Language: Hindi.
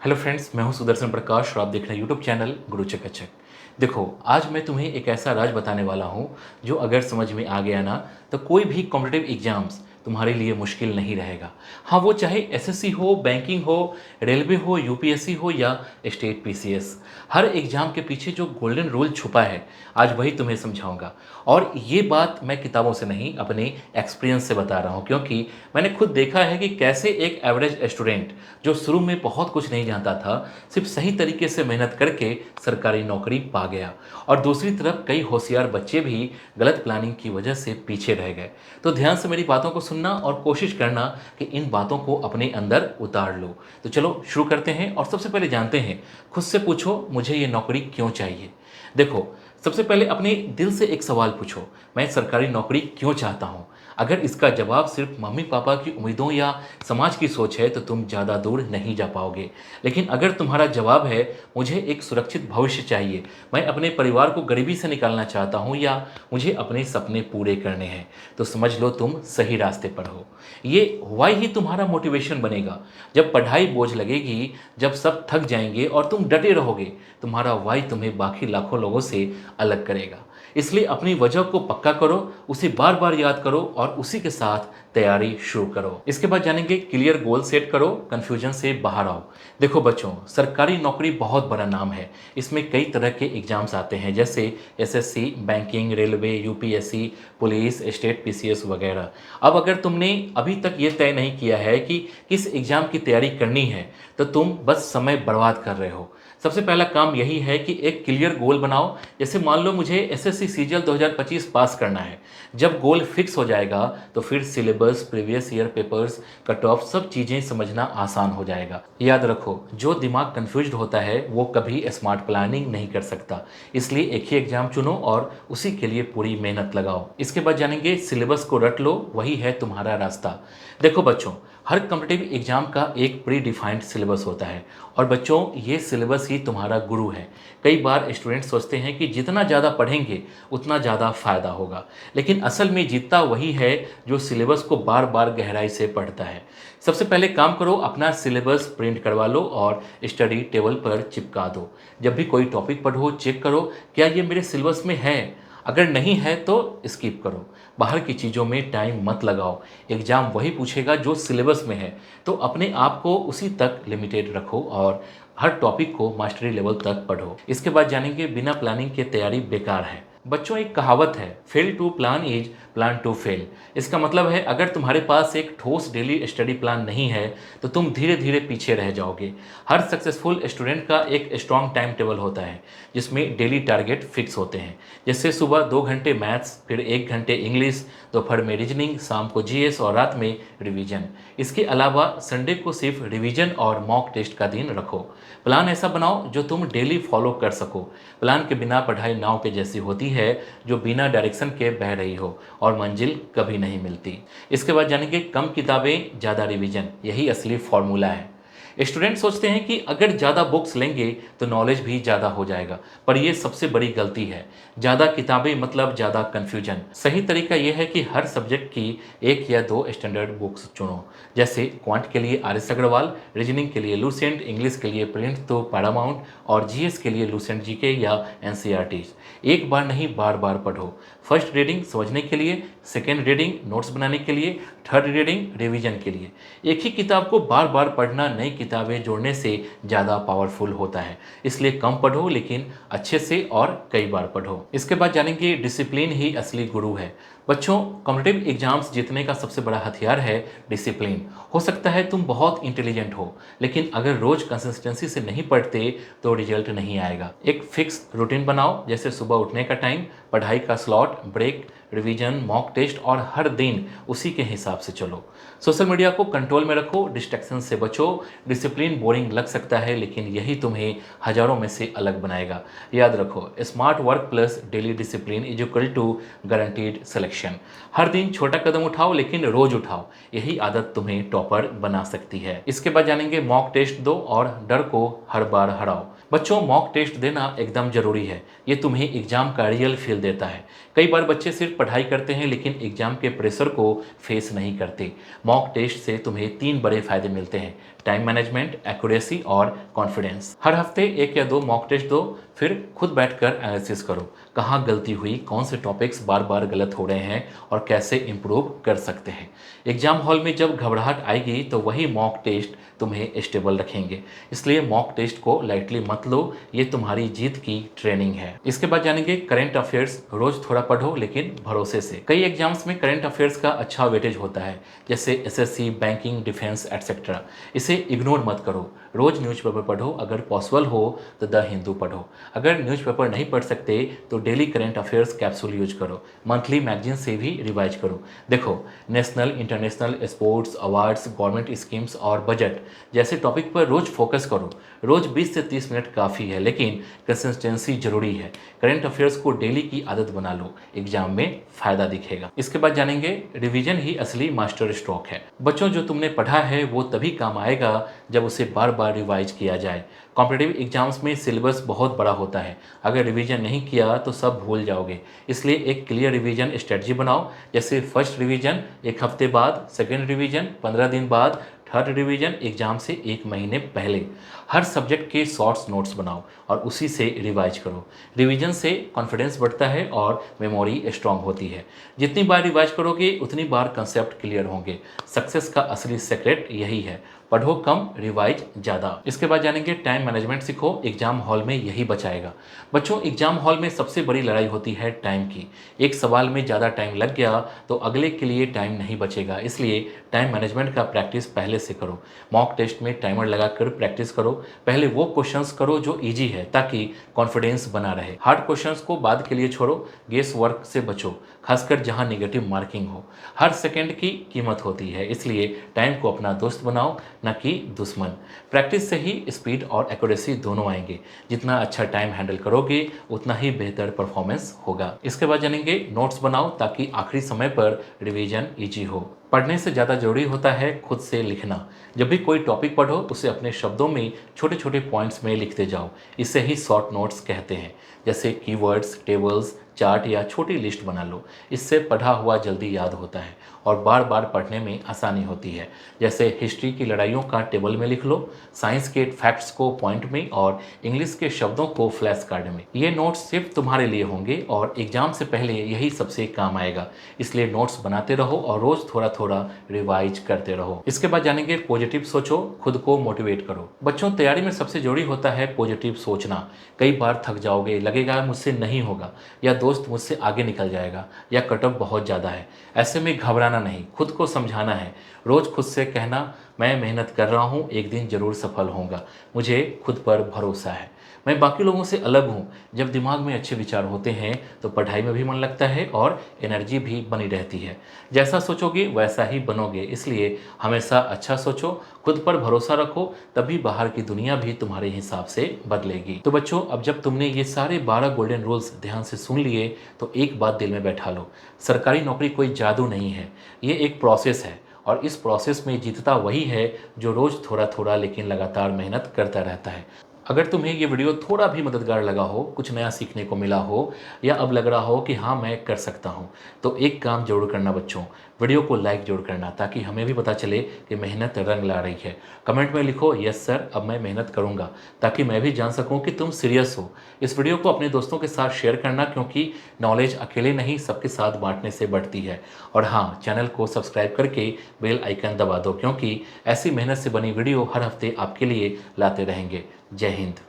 हेलो फ्रेंड्स, मैं हूं सुदर्शन प्रकाश और आप देख रहे हैं यूट्यूब चैनल गुरु चकाचक। देखो, आज मैं तुम्हें एक ऐसा राज बताने वाला हूं जो अगर समझ में आ गया ना, तो कोई भी कॉम्पिटिटिव एग्जाम्स तुम्हारे लिए मुश्किल नहीं रहेगा। हाँ, वो चाहे एसएससी हो, बैंकिंग हो, रेलवे हो, यूपीएससी हो या स्टेट पीसीएस, हर एग्जाम के पीछे जो गोल्डन रूल छुपा है, आज वही तुम्हें समझाऊंगा। और ये बात मैं किताबों से नहीं, अपने एक्सपीरियंस से बता रहा हूँ, क्योंकि मैंने खुद देखा है कि कैसे एक एवरेज स्टूडेंट जो शुरू में बहुत कुछ नहीं जानता था, सिर्फ सही तरीके से मेहनत करके सरकारी नौकरी पा गया। और दूसरी तरफ कई होशियार बच्चे भी गलत प्लानिंग की वजह से पीछे रह गए। तो ध्यान से मेरी बातों को सुनना और कोशिश करना कि इन बातों को अपने अंदर उतार लो। तो चलो शुरू करते हैं और सबसे पहले जानते हैं, खुद से पूछो, मुझे ये नौकरी क्यों चाहिए। देखो, सबसे पहले अपने दिल से एक सवाल पूछो, मैं सरकारी नौकरी क्यों चाहता हूँ। अगर इसका जवाब सिर्फ मम्मी पापा की उम्मीदों या समाज की सोच है तो तुम ज़्यादा दूर नहीं जा पाओगे। लेकिन अगर तुम्हारा जवाब है, मुझे एक सुरक्षित भविष्य चाहिए, मैं अपने परिवार को गरीबी से निकालना चाहता हूँ या मुझे अपने सपने पूरे करने हैं, तो समझ लो तुम सही रास्ते पर हो। ये वाई ही तुम्हारा मोटिवेशन बनेगा। जब पढ़ाई बोझ लगेगी, जब सब थक जाएंगे और तुम डटे रहोगे, तुम्हारा वाई तुम्हें बाकी लाखों लोगों से अलग करेगा। इसलिए अपनी वजह को पक्का करो, उसे बार बार याद करो और उसी के साथ तैयारी शुरू करो। इसके बाद जानेंगे, क्लियर गोल सेट करो, कंफ्यूजन से बाहर आओ। देखो बच्चों, सरकारी नौकरी बहुत बड़ा नाम है। इसमें कई तरह के एग्जाम्स आते हैं, जैसे SSC, banking, railway, UPSC, police, state PCS वगैरह। अब अगर तुमने अभी तक ये तय नहीं किया है कि किस एग्जाम की तैयारी करनी है, तो तुम बस समय बर्बाद कर रहे हो। सबसे पहला काम यही है कि एक क्लियर गोल बनाओ। जैसे मान लो मुझे एसएससी सीजीएल 2025 पास करना है। जब गोल फिक्स हो जाएगा तो फिर syllabus, previous year papers, cut off, सब चीज़ें समझना आसान हो जाएगा। याद रखो, जो दिमाग कंफ्यूज्ड होता है वो कभी स्मार्ट प्लानिंग नहीं कर सकता। इसलिए एक ही एग्जाम चुनो और उसी के लिए पूरी मेहनत लगाओ। इसके बाद जानेंगे, सिलेबस को रट लो, वही है तुम्हारा रास्ता। देखो बच्चों, हर कॉम्पिटिटिव एग्जाम का एक प्री डिफाइंड सिलेबस होता है और बच्चों, ये सिलेबस ही तुम्हारा गुरु है। कई बार स्टूडेंट सोचते हैं कि जितना ज़्यादा पढ़ेंगे उतना ज़्यादा फायदा होगा, लेकिन असल में जीतता वही है जो सिलेबस को बार बार गहराई से पढ़ता है। सबसे पहले काम करो, अपना सिलेबस प्रिंट करवा लो और स्टडी टेबल पर चिपका दो। जब भी कोई टॉपिक पढ़ो, चेक करो क्या ये मेरे सिलेबस में है। अगर नहीं है तो स्किप करो। बाहर की चीज़ों में टाइम मत लगाओ। एग्ज़ाम वही पूछेगा जो सिलेबस में है, तो अपने आप को उसी तक लिमिटेड रखो और हर टॉपिक को मास्टरी लेवल तक पढ़ो। इसके बाद जानेंगे, बिना प्लानिंग के तैयारी बेकार है। बच्चों, एक कहावत है, fail to plan is plan to fail. इसका मतलब है, अगर तुम्हारे पास एक ठोस डेली स्टडी प्लान नहीं है तो तुम धीरे धीरे पीछे रह जाओगे। हर सक्सेसफुल स्टूडेंट का एक स्ट्रॉन्ग टाइम टेबल होता है जिसमें डेली टारगेट फिक्स होते हैं। जैसे सुबह 2 घंटे मैथ्स, फिर 1 घंटे इंग्लिश, दोपहर में रीजनिंग, शाम को जीएस और रात में रिवीजन। इसके अलावा संडे को सिर्फ रिवीजन और मॉक टेस्ट का दिन रखो। प्लान ऐसा बनाओ जो तुम डेली फॉलो कर सको। प्लान के बिना पढ़ाई नाव के जैसी होती है जो बिना डायरेक्शन के बह रही हो, और मंजिल कभी नहीं मिलती। इसके बाद जानेंगे, कम किताबें ज़्यादा रिवीजन, यही असली फॉर्मूला है। स्टूडेंट सोचते हैं कि अगर ज़्यादा बुक्स लेंगे तो नॉलेज भी ज़्यादा हो जाएगा, पर यह सबसे बड़ी गलती है। ज़्यादा किताबें मतलब ज़्यादा कन्फ्यूजन। सही तरीका यह है कि हर सब्जेक्ट की 1 या 2 स्टैंडर्ड बुक्स चुनो। जैसे क्वांट के लिए आर एस अग्रवाल, रीजनिंग के लिए लूसेंट, इंग्लिश के लिए प्रिंट तो पैरामाउंट और जीएस के लिए लूसेंट जीके या एनसीईआरटी। एक बार नहीं, बार बार पढ़ो। फर्स्ट रीडिंग समझने के लिए, सेकेंड रीडिंग नोट्स बनाने के लिए, थर्ड रीडिंग रिवीजन के लिए। एक ही किताब को बार बार पढ़ना नई किताबें जोड़ने से ज़्यादा पावरफुल होता है। इसलिए कम पढ़ो लेकिन अच्छे से और कई बार पढ़ो। इसके बाद जानेंगे, डिसिप्लिन ही असली गुरु है। बच्चों, कॉम्पिटिटिव एग्जाम्स जीतने का सबसे बड़ा हथियार है डिसिप्लिन। हो सकता है तुम बहुत इंटेलिजेंट हो, लेकिन अगर रोज कंसिस्टेंसी से नहीं पढ़ते तो रिजल्ट नहीं आएगा। एक फिक्स रूटीन बनाओ, जैसे सुबह उठने का टाइम, पढ़ाई का slot, break, revision, mock test, और हर दिन उसी के हिसाब से चलो। सोशल मीडिया को कंट्रोल में रखो, डिस्ट्रैक्शन से बचो। डिसिप्लिन बोरिंग लग सकता है लेकिन यही तुम्हें हजारों में से अलग बनाएगा। याद रखो, smart work plus daily discipline is equal to guaranteed selection. हर दिन छोटा कदम उठाओ लेकिन रोज उठाओ, यही आदत तुम्हें टॉपर बना सकती है। इसके बाद जानेंगे, मॉक टेस्ट दो और डर को हर बार हराओ। बच्चों, मॉक टेस्ट देना एकदम जरूरी है। ये तुम्हें एग्जाम का रियल फील देता है। कई बार बच्चे सिर्फ पढ़ाई करते हैं लेकिन एग्जाम के प्रेशर को फेस नहीं करते। मॉक टेस्ट से तुम्हें 3 बड़े फायदे मिलते हैं। टाइम मैनेजमेंट, एक्यूरेसी और कॉन्फिडेंस। हर हफ्ते 1 या 2 मॉक टेस्ट दो, फिर खुद बैठकर एनालिसिस करो, कहाँ गलती हुई, कौन से टॉपिक्स बार बार गलत हो रहे हैं और कैसे इम्प्रूव कर सकते हैं। एग्जाम हॉल में जब घबराहट आएगी तो वही मॉक टेस्ट तुम्हें स्टेबल रखेंगे, इसलिए मॉक टेस्ट को लाइटली मत लो, ये तुम्हारी जीत की ट्रेनिंग है। इसके बाद जानेंगे करंट अफेयर्स। रोज थोड़ा पढ़ो लेकिन भरोसे से। कई एग्जाम्स में करंट अफेयर्स का अच्छा वेटेज होता है, जैसे एसएससी, बैंकिंग, डिफेंस एटसेट्रा। इसे इग्नोर मत करो। रोज न्यूज़पेपर पढ़ो, अगर पॉसिबल हो तो द हिंदू पढ़ो। अगर न्यूज़पेपर नहीं पढ़ सकते तो daily current affairs capsule use करो, मंथली मैगजीन से भी रिवाइज करो। देखो, national, international, sports, awards, government schemes और बजट जैसे टॉपिक पर रोज फोकस करो। रोज 20 से 30 मिनट काफ़ी है, लेकिन कंसिस्टेंसी जरूरी है। करंट अफेयर्स को डेली की आदत बना लो, एग्जाम में फायदा दिखेगा। इसके बाद जानेंगे रिवीजन ही असली मास्टर स्ट्रोक है। बच्चों, जो तुमने पढ़ा है वो तभी काम आएगा जब उसे बार बार रिवाइज किया जाए। कॉम्पिटिटिव एग्जाम्स में सिलेबस बहुत बड़ा होता है, अगर रिवीजन नहीं किया तो सब भूल जाओगे। इसलिए एक क्लियर रिवीजन स्ट्रेटजी बनाओ, जैसे फर्स्ट रिवीजन 1 हफ्ते बाद, सेकेंड रिवीजन 15 दिन बाद, थर्ड रिवीजन एग्जाम से 1 महीने पहले। हर सब्जेक्ट के शॉर्ट्स नोट्स बनाओ और उसी से रिवाइज करो। रिवीजन से कॉन्फिडेंस बढ़ता है और मेमोरी स्ट्रांग होती है। जितनी बार रिवाइज करोगे उतनी बार कंसेप्ट क्लियर होंगे। सक्सेस का असली सीक्रेट यही है, पढ़ो कम, रिवाइज ज़्यादा। इसके बाद जानेंगे टाइम मैनेजमेंट सीखो, एग्जाम हॉल में यही बचाएगा। बच्चों, एग्जाम हॉल में सबसे बड़ी लड़ाई होती है टाइम की। एक सवाल में ज़्यादा टाइम लग गया तो अगले के लिए टाइम नहीं बचेगा, इसलिए टाइम मैनेजमेंट का प्रैक्टिस पहले से करो। मॉक टेस्ट में टाइमर लगाकर प्रैक्टिस करो। पहले वो क्वेश्चंस करो जो इजी है, ताकि कॉन्फिडेंस बना रहे। हार्ड क्वेश्चंस को बाद के लिए छोड़ो, गेस वर्क से बचो, खासकर जहां नेगेटिव मार्किंग हो। हर सेकंड की कीमत होती है, इसलिए टाइम को अपना दोस्त बनाओ, न कि दुश्मन। प्रैक्टिस से ही स्पीड और एक्यूरेसी दोनों आएंगे। जितना अच्छा टाइम हैंडल करोगे उतना ही बेहतर परफॉर्मेंस होगा। इसके बाद जानेंगे नोट्स बनाओ, ताकि आखिरी समय पर रिवीजन इजी हो। पढ़ने से ज़्यादा जरूरी होता है खुद से लिखना। जब भी कोई टॉपिक पढ़ो उसे अपने शब्दों में छोटे छोटे पॉइंट्स में लिखते जाओ। इसे ही शॉर्ट नोट्स कहते हैं। जैसे कीवर्ड्स, टेबल्स, चार्ट या छोटी लिस्ट बना लो। इससे पढ़ा हुआ जल्दी याद होता है और बार बार पढ़ने में आसानी होती है। जैसे हिस्ट्री की लड़ाइयों का टेबल में लिख लो, साइंस के फैक्ट्स को पॉइंट में और इंग्लिश के शब्दों को फ्लैश कार्ड में। ये नोट्स सिर्फ तुम्हारे लिए होंगे और एग्जाम से पहले यही सबसे काम आएगा। इसलिए नोट्स बनाते रहो और रोज थोड़ा थोड़ा रिवाइज करते रहो। इसके बाद जानेंगे पॉजिटिव सोचो, खुद को मोटिवेट करो। बच्चों, तैयारी में सबसे जरूरी होता है पॉजिटिव सोचना। कई बार थक जाओगे, लगेगा मुझसे नहीं होगा, या दोस्त मुझसे आगे निकल जाएगा, या कट ऑफ बहुत ज़्यादा है। ऐसे में घबराना नहीं, खुद को समझाना है। रोज़ खुद से कहना, मैं मेहनत कर रहा हूँ, एक दिन ज़रूर सफल होऊंगा, मुझे खुद पर भरोसा है, मैं बाकी लोगों से अलग हूँ। जब दिमाग में अच्छे विचार होते हैं तो पढ़ाई में भी मन लगता है और एनर्जी भी बनी रहती है। जैसा सोचोगे वैसा ही बनोगे, इसलिए हमेशा अच्छा सोचो, खुद पर भरोसा रखो, तभी बाहर की दुनिया भी तुम्हारे हिसाब से बदलेगी। तो बच्चों, अब जब तुमने ये सारे 12 गोल्डन रूल्स ध्यान से सुन लिए तो एक बात दिल में बैठा लो, सरकारी नौकरी कोई जादू नहीं है, ये एक प्रोसेस है। और इस प्रोसेस में जीतता वही है जो रोज़ थोड़ा थोड़ा लेकिन लगातार मेहनत करता रहता है। अगर तुम्हें ये वीडियो थोड़ा भी मददगार लगा हो, कुछ नया सीखने को मिला हो, या अब लग रहा हो कि हाँ मैं कर सकता हूँ, तो एक काम जरूर करना बच्चों, वीडियो को लाइक जरूर करना, ताकि हमें भी पता चले कि मेहनत रंग ला रही है। कमेंट में लिखो यस सर, अब मैं मेहनत करूँगा, ताकि मैं भी जान सकूँ कि तुम सीरियस हो। इस वीडियो को अपने दोस्तों के साथ शेयर करना, क्योंकि नॉलेज अकेले नहीं सबके साथ बांटने से बढ़ती है। और हाँ, चैनल को सब्सक्राइब करके बेल आइकन दबा दो, क्योंकि ऐसी मेहनत से बनी वीडियो हर हफ्ते आपके लिए लाते रहेंगे। जय हिंद।